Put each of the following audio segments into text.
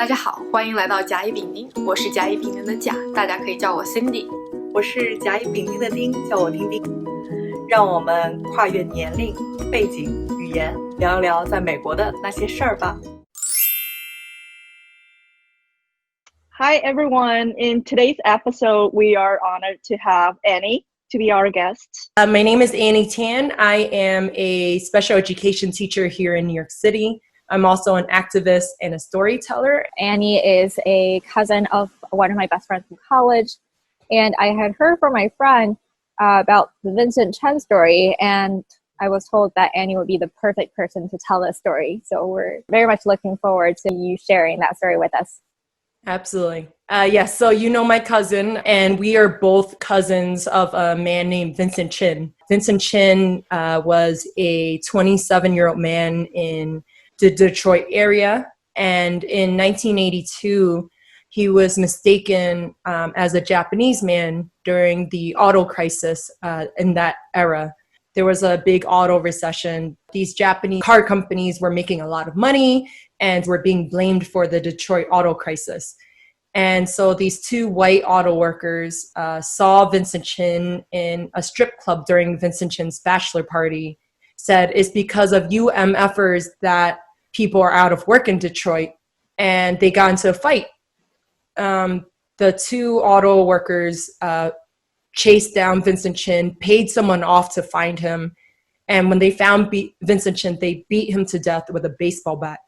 大家好，欢迎来到甲乙丙丁，我是甲乙丙丁的甲，大家可以叫我 Cindy。我是甲乙丙丁的丁，叫我丁丁。让我们跨越年龄、背景、语言，聊一聊在美国的那些事儿吧。Hi everyone, in today's episode we are honored to have Annie to be our guest. My name is Annie Tan. I am a special education teacher here in New York City. I'm also an activist and a storyteller. Annie is a cousin of one of my best friends from college, and I had heard from my friend about the Vincent Chen story, and I was told that Annie would be the perfect person to tell this story. So we're very much looking forward to you sharing that story with us. Absolutely. Yes, so you know my cousin, and we are both cousins of a man named Vincent Chin. Vincent Chin was a 27-year-old man in the Detroit area, and in 1982, he was mistaken as a Japanese man during the auto crisis in that era. There was a big auto recession. These Japanese car companies were making a lot of money and were being blamed for the Detroit auto crisis. And so these two white auto workers saw Vincent Chin in a strip club during Vincent Chin's bachelor party, said it's because of you MFers that people are out of work in Detroit, and they got into a fight. The two auto workers chased down Vincent Chin, paid someone off to find him, and when they found Vincent Chin, they beat him to death with a baseball bat.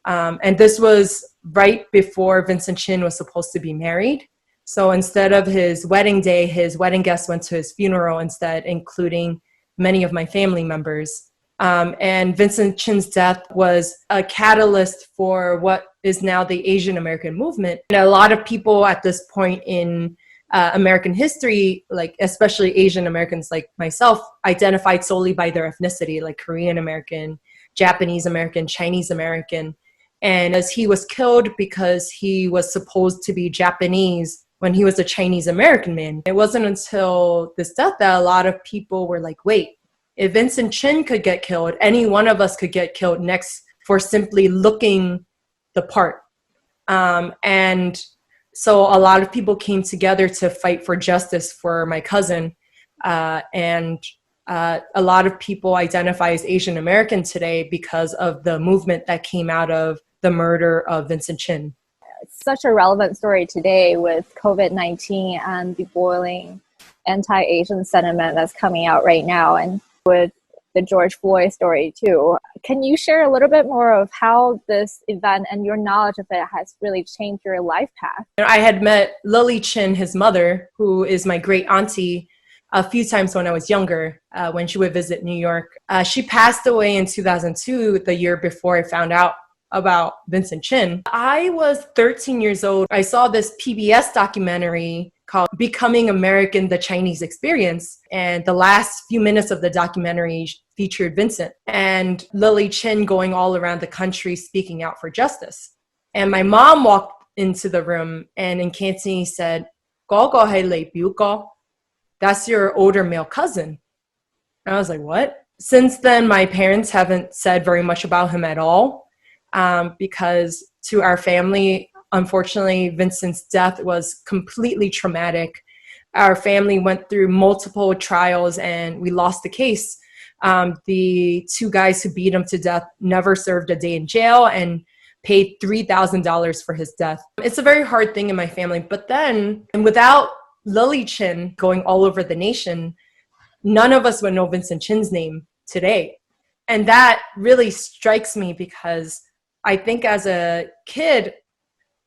And this was right before Vincent Chin was supposed to be married. So instead of his wedding day, his wedding guests went to his funeral instead, including many of my family members. And Vincent Chin's death was a catalyst for what is now the Asian American movement. And a lot of people at this point in American history, like especially Asian Americans like myself, identified solely by their ethnicity, like Korean American, Japanese American, Chinese American. And as he was killed because he was supposed to be Japanese when he was a Chinese American man. It wasn't until this death that a lot of people were like, wait, if Vincent Chin could get killed, any one of us could get killed next for simply looking the part. And so a lot of people came together to fight for justice for my cousin. And a lot of people identify as Asian American today because of the movement that came out of the murder of Vincent Chin. It's such a relevant story today with COVID-19 and the boiling anti-Asian sentiment that's coming out right now, and with the George Floyd story too. Can you share a little bit more of how this event and your knowledge of it has really changed your life path? I had met Lily Chin, his mother, who is my great auntie, a few times when I was younger, when she would visit New York. She passed away in 2002, the year before I found out about Vincent Chin. I was 13 years old. I saw this PBS documentary called Becoming American, The Chinese Experience. And the last few minutes of the documentary featured Vincent and Lily Chin going all around the country speaking out for justice. And my mom walked into the room and in Cantonese said, "Go go hai lei biu go." That's your older male cousin. And I was like, what? Since then, my parents haven't said very much about him at all, because to our family, unfortunately, Vincent's death was completely traumatic. Our family went through multiple trials and we lost the case. The two guys who beat him to death never served a day in jail and paid $3,000 for his death. It's a very hard thing in my family. But then, and without Lily Chin going all over the nation, none of us would know Vincent Chin's name today. And that really strikes me because I think as a kid,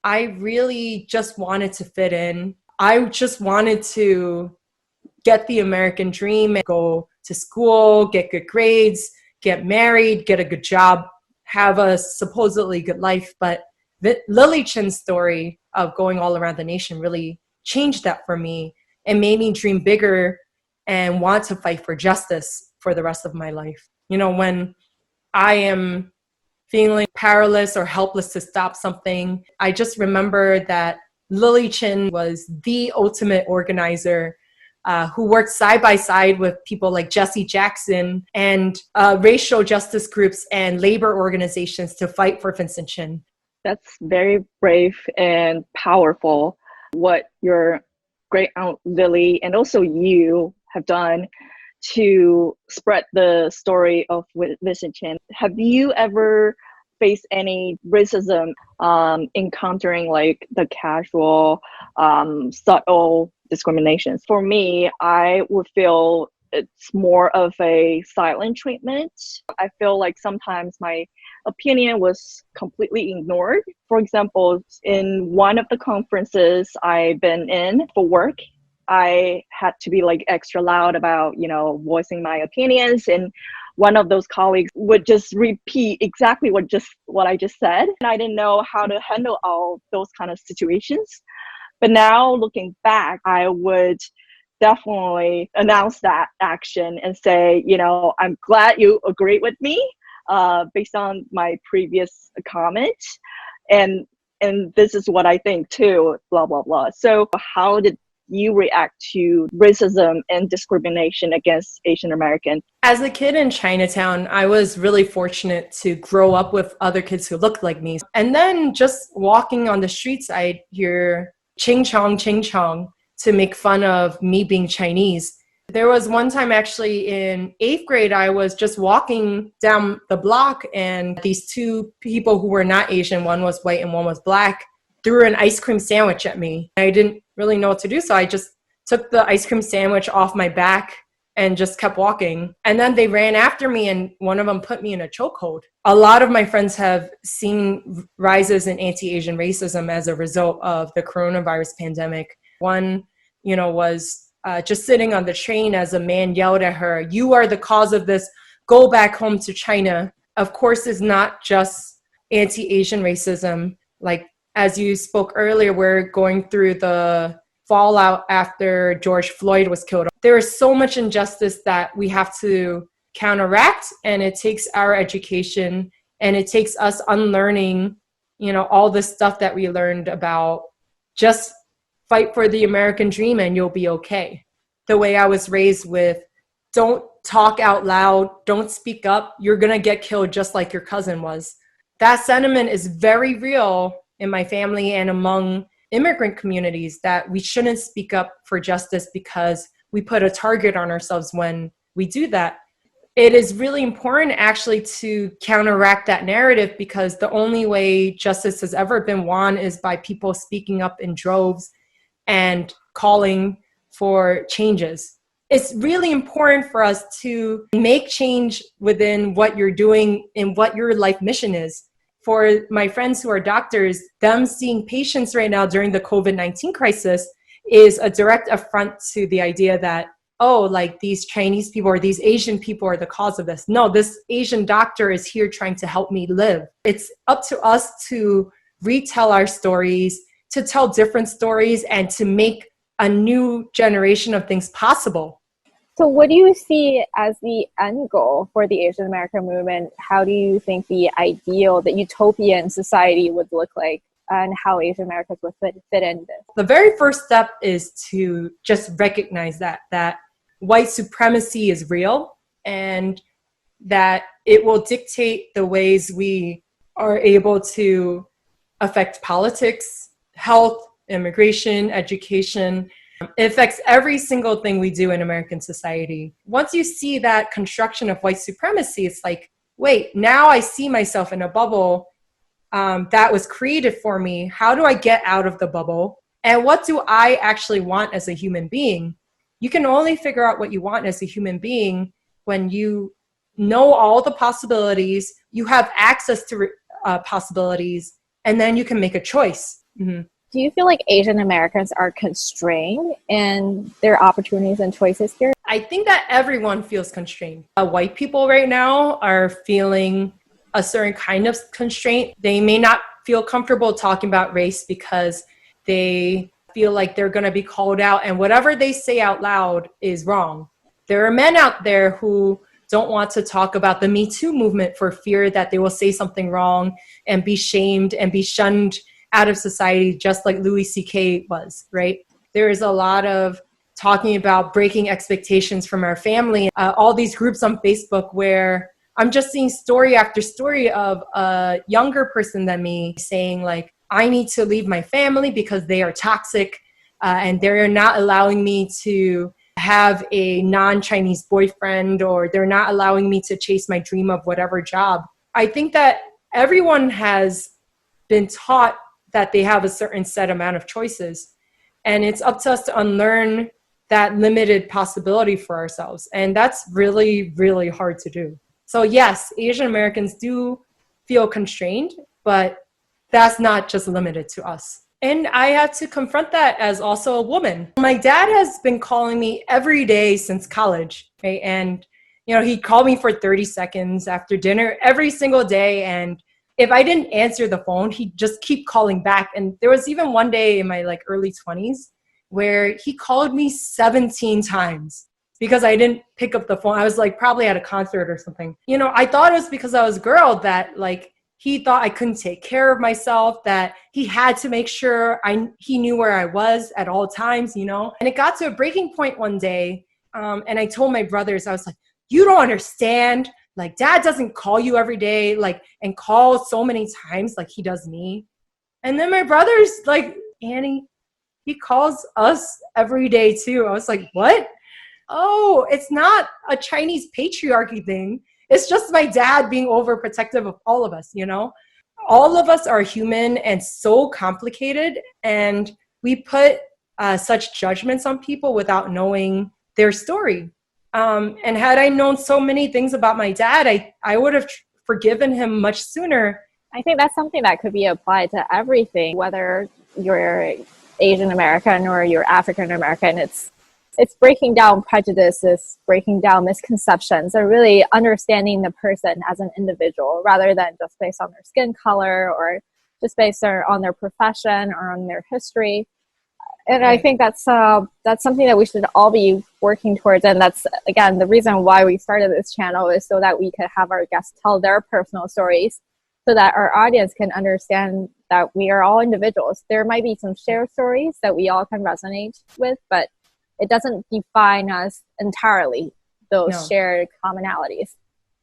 I really just wanted to fit in. I just wanted to get the American dream and go to school, get good grades, get married, get a good job, have a supposedly good life. But Lily Chin's story of going all around the nation really changed that for me and made me dream bigger and want to fight for justice for the rest of my life. You know, when I am feeling powerless or helpless to stop something, I just remember that Lily Chin was the ultimate organizer who worked side by side with people like Jesse Jackson and racial justice groups and labor organizations to fight for Vincent Chin. That's very brave and powerful what your great aunt Lily and also you have done to spread the story of Vincent Chin. Have you ever faced any racism encountering like the casual, subtle discrimination? For me, I would feel it's more of a silent treatment. I feel like sometimes my opinion was completely ignored. For example, in one of the conferences I've been in for work, I had to be like extra loud about, voicing my opinions. And one of those colleagues would just repeat exactly what I just said. And I didn't know how to handle all those kind of situations. But now looking back, I would definitely announce that action and say, I'm glad you agree with me based on my previous comment. And this is what I think too, blah, blah, blah. So how did you react to racism and discrimination against Asian American? As a kid in Chinatown, I was really fortunate to grow up with other kids who looked like me. And then just walking on the streets, I'd hear ching chong, to make fun of me being Chinese. There was one time actually in 8th grade, I was just walking down the block and these two people who were not Asian, one was white and one was black, threw an ice cream sandwich at me. I didn't really know what to do, so I just took the ice cream sandwich off my back and just kept walking. And then they ran after me and one of them put me in a chokehold. A lot of my friends have seen rises in anti-Asian racism as a result of the coronavirus pandemic. One, was just sitting on the train as a man yelled at her, "You are the cause of this, go back home to China." Of course, it's not just anti-Asian racism. Like, as you spoke earlier, we're going through the fallout after George Floyd was killed. There is so much injustice that we have to counteract, and it takes our education and it takes us unlearning, all the stuff that we learned about just fight for the American dream and you'll be okay. The way I was raised with, don't talk out loud, don't speak up, you're gonna get killed just like your cousin was. That sentiment is very real in my family and among immigrant communities, that we shouldn't speak up for justice because we put a target on ourselves when we do that. It is really important actually to counteract that narrative, because the only way justice has ever been won is by people speaking up in droves and calling for changes. It's really important for us to make change within what you're doing and what your life mission is. For my friends who are doctors, them seeing patients right now during the COVID-19 crisis is a direct affront to the idea that, these Chinese people or these Asian people are the cause of this. No, this Asian doctor is here trying to help me live. It's up to us to retell our stories, to tell different stories, and to make a new generation of things possible. So what do you see as the end goal for the Asian American movement? How do you think the ideal, the utopian society would look like, and how Asian Americans would fit in this? The very first step is to just recognize that white supremacy is real and that it will dictate the ways we are able to affect politics, health, immigration, education. It affects every single thing we do in American society. Once you see that construction of white supremacy, it's like, wait, now I see myself in a bubble that was created for me. How do I get out of the bubble? And what do I actually want as a human being? You can only figure out what you want as a human being when you know all the possibilities, you have access to possibilities, and then you can make a choice. Mm-hmm. Do you feel like Asian Americans are constrained in their opportunities and choices here? I think that everyone feels constrained. White people right now are feeling a certain kind of constraint. They may not feel comfortable talking about race because they feel like they're going to be called out, and whatever they say out loud is wrong. There are men out there who don't want to talk about the Me Too movement for fear that they will say something wrong and be shamed and be shunned out of society, just like Louis C.K. was, right? There is a lot of talking about breaking expectations from our family. All these groups on Facebook where I'm just seeing story after story of a younger person than me saying like, I need to leave my family because they are toxic and they're not allowing me to have a non-Chinese boyfriend, or they're not allowing me to chase my dream of whatever job. I think that everyone has been taught that they have a certain set amount of choices, and it's up to us to unlearn that limited possibility for ourselves. And that's really, really hard to do. So yes, Asian Americans do feel constrained, but that's not just limited to us. And I had to confront that as also a woman. My dad has been calling me every day since college, right? And, you know, he called me for 30 seconds after dinner every single day. And if I didn't answer the phone, he'd just keep calling back. And there was even one day in my like early 20s where he called me 17 times because I didn't pick up the phone. I was like probably at a concert or something. You know, I thought it was because I was a girl that like, he thought I couldn't take care of myself, that he had to make sure he knew where I was at all times, you know? And it got to a breaking point one day. And I told my brothers, I was like, you don't understand. Like, dad doesn't call you every day, like, and call so many times like he does me. And then my brother's like, Annie, he calls us every day too. I was like, what? Oh, it's not a Chinese patriarchy thing. It's just my dad being overprotective of all of us, you know? All of us are human and so complicated, and we put such judgments on people without knowing their story. And had I known so many things about my dad, I would have forgiven him much sooner. I think that's something that could be applied to everything, whether you're Asian American or you're African American. It's breaking down prejudices, breaking down misconceptions, and really understanding the person as an individual rather than just based on their skin color or just based on their profession or on their history. And right. I think that's something that we should all be working towards. And that's, again, the reason why we started this channel is so that we could have our guests tell their personal stories so that our audience can understand that we are all individuals. There might be some shared stories that we all can resonate with, but it doesn't define us entirely, those shared commonalities.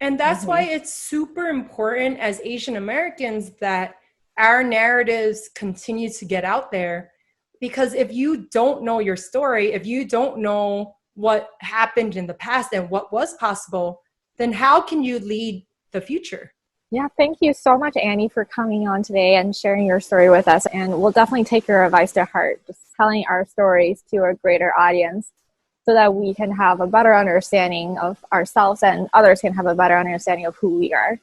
And that's why it's super important as Asian Americans that our narratives continue to get out there. Because if you don't know your story, if you don't know what happened in the past and what was possible, then how can you lead the future? Yeah, thank you so much, Annie, for coming on today and sharing your story with us. And we'll definitely take your advice to heart, just telling our stories to a greater audience so that we can have a better understanding of ourselves and others can have a better understanding of who we are.